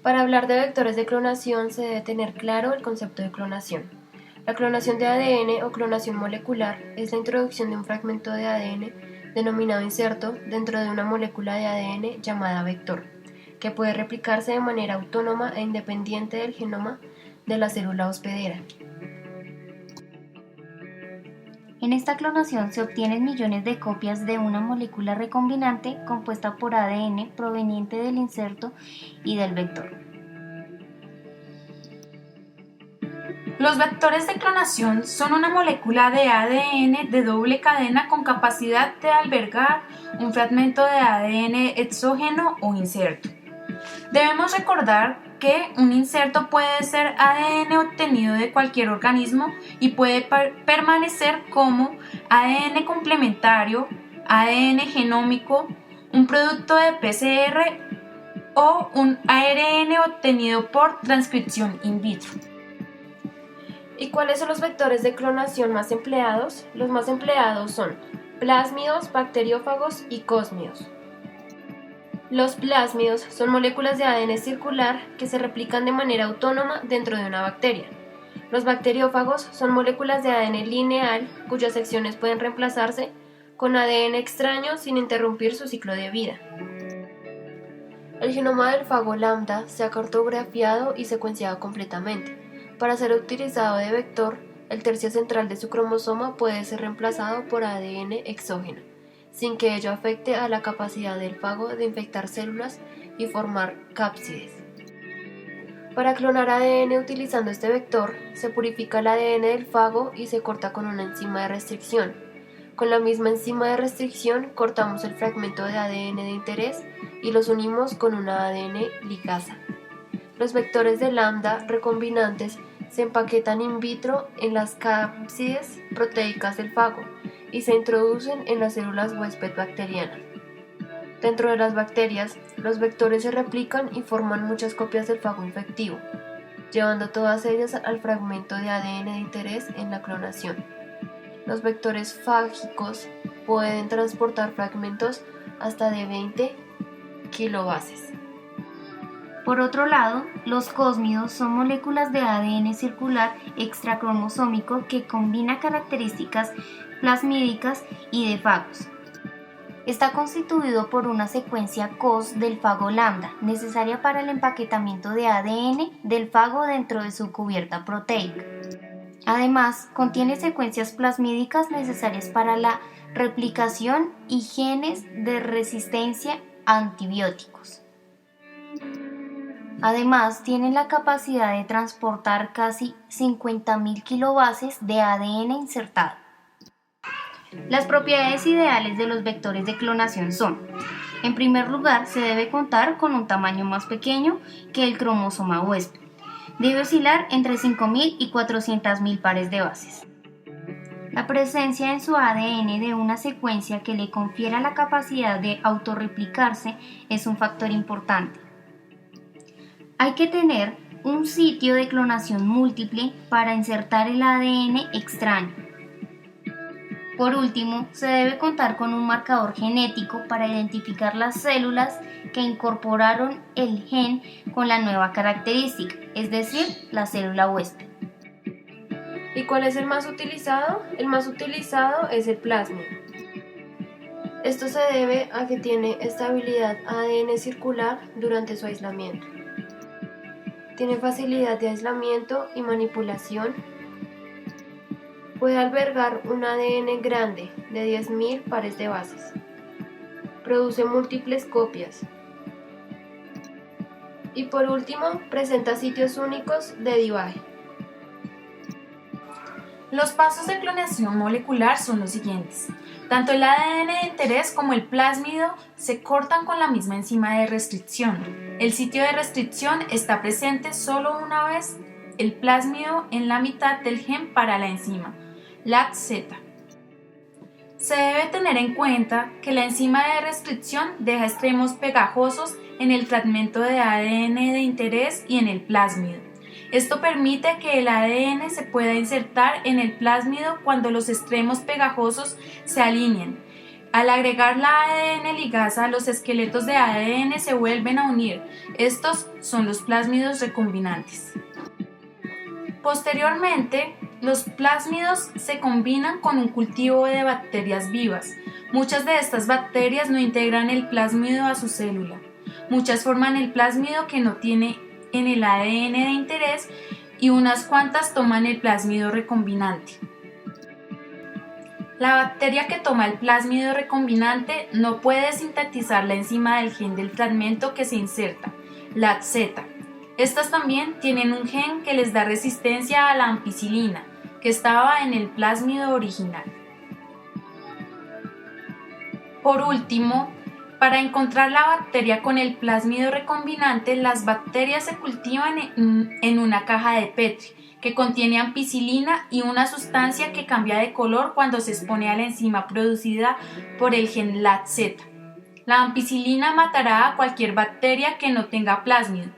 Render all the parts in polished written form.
Para hablar de vectores de clonación se debe tener claro el concepto de clonación. La clonación de ADN o clonación molecular es la introducción de un fragmento de ADN denominado inserto dentro de una molécula de ADN llamada vector, que puede replicarse de manera autónoma e independiente del genoma de la célula hospedera. En esta clonación se obtienen millones de copias de una molécula recombinante compuesta por ADN proveniente del inserto y del vector. Los vectores de clonación son una molécula de ADN de doble cadena con capacidad de albergar un fragmento de ADN exógeno o inserto. Debemos recordar que un inserto puede ser ADN obtenido de cualquier organismo y puede permanecer como ADN complementario, ADN genómico, un producto de PCR o un ARN obtenido por transcripción in vitro. ¿Y cuáles son los vectores de clonación más empleados? Los más empleados son plásmidos, bacteriófagos y cósmidos. Los plásmidos son moléculas de ADN circular que se replican de manera autónoma dentro de una bacteria. Los bacteriófagos son moléculas de ADN lineal cuyas secciones pueden reemplazarse con ADN extraño sin interrumpir su ciclo de vida. El genoma del fago lambda se ha cartografiado y secuenciado completamente. Para ser utilizado de vector, el tercio central de su cromosoma puede ser reemplazado por ADN exógeno, sin que ello afecte a la capacidad del fago de infectar células y formar cápsides. Para clonar ADN utilizando este vector, se purifica el ADN del fago y se corta con una enzima de restricción. Con la misma enzima de restricción cortamos el fragmento de ADN de interés y los unimos con una ADN ligasa. Los vectores de lambda recombinantes se empaquetan in vitro en las cápsides proteicas del fago y se introducen en las células huésped bacterianas. Dentro de las bacterias, los vectores se replican y forman muchas copias del fago infectivo, llevando todas ellas al fragmento de ADN de interés en la clonación. Los vectores fágicos pueden transportar fragmentos hasta de 20 kilobases. Por otro lado, los cósmidos son moléculas de ADN circular extracromosómico que combina características plasmídicas y de fagos. Está constituido por una secuencia COS del fago lambda, necesaria para el empaquetamiento de ADN del fago dentro de su cubierta proteica. Además, contiene secuencias plasmídicas necesarias para la replicación y genes de resistencia a antibióticos. Además, tienen la capacidad de transportar casi 50.000 kilobases de ADN insertado. Las propiedades ideales de los vectores de clonación son: en primer lugar, se debe contar con un tamaño más pequeño que el cromosoma huésped. Debe oscilar entre 5.000 y 400.000 pares de bases. La presencia en su ADN de una secuencia que le confiera la capacidad de autorreplicarse es un factor importante. Hay que tener un sitio de clonación múltiple para insertar el ADN extraño. Por último, se debe contar con un marcador genético para identificar las células que incorporaron el gen con la nueva característica, es decir, la célula huésped. ¿Y cuál es el más utilizado? El más utilizado es el plásmido. Esto se debe a que tiene estabilidad ADN circular durante su aislamiento. Tiene facilidad de aislamiento y manipulación. Puede albergar un ADN grande de 10.000 pares de bases. Produce múltiples copias. Y por último, presenta sitios únicos de divaje. Los pasos de clonación molecular son los siguientes. Tanto el ADN de interés como el plásmido se cortan con la misma enzima de restricción. El sitio de restricción está presente solo una vez el plásmido en la mitad del gen para la enzima, LAC-Z. Se debe tener en cuenta que la enzima de restricción deja extremos pegajosos en el fragmento de ADN de interés y en el plásmido. Esto permite que el ADN se pueda insertar en el plásmido cuando los extremos pegajosos se alineen. Al agregar la ADN ligasa, los esqueletos de ADN se vuelven a unir. Estos son los plásmidos recombinantes. Posteriormente, los plásmidos se combinan con un cultivo de bacterias vivas. Muchas de estas bacterias no integran el plásmido a su célula. Muchas forman el plásmido que no tiene en el ADN de interés y unas cuantas toman el plásmido recombinante. La bacteria que toma el plásmido recombinante no puede sintetizar la enzima del gen del fragmento que se inserta, la Z. Estas también tienen un gen que les da resistencia a la ampicilina, que estaba en el plásmido original. Por último, para encontrar la bacteria con el plásmido recombinante, las bacterias se cultivan en una caja de Petri, que contiene ampicilina y una sustancia que cambia de color cuando se expone a la enzima producida por el gen LAT-Z. La ampicilina matará a cualquier bacteria que no tenga plásmido.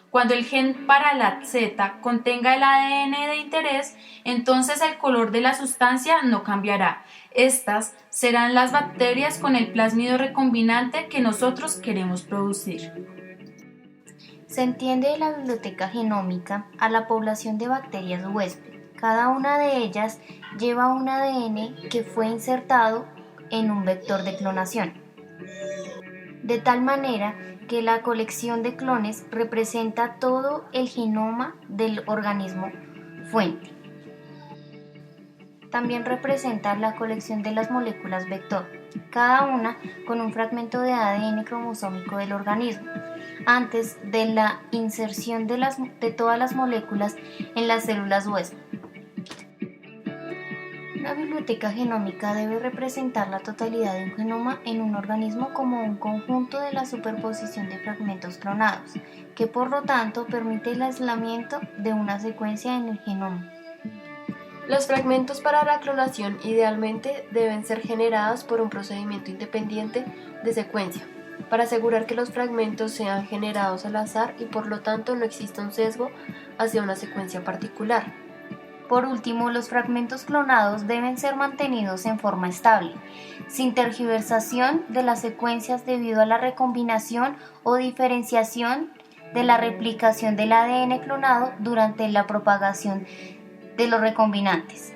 Cuando el gen para LAT-Z contenga el ADN de interés, entonces el color de la sustancia no cambiará. Estas serán las bacterias con el plásmido recombinante que nosotros queremos producir. Se entiende de la biblioteca genómica a la población de bacterias huésped. Cada una de ellas lleva un ADN que fue insertado en un vector de clonación, de tal manera que la colección de clones representa todo el genoma del organismo fuente. También representa la colección de las moléculas vector, cada una con un fragmento de ADN cromosómico del organismo, antes de la inserción de todas las moléculas en las células huésped. Una biblioteca genómica debe representar la totalidad de un genoma en un organismo como un conjunto de la superposición de fragmentos clonados, que por lo tanto permite el aislamiento de una secuencia en el genoma. Los fragmentos para la clonación idealmente deben ser generados por un procedimiento independiente de secuencia, para asegurar que los fragmentos sean generados al azar y por lo tanto no exista un sesgo hacia una secuencia particular. Por último, los fragmentos clonados deben ser mantenidos en forma estable, sin tergiversación de las secuencias debido a la recombinación o diferenciación de la replicación del ADN clonado durante la propagación de los recombinantes.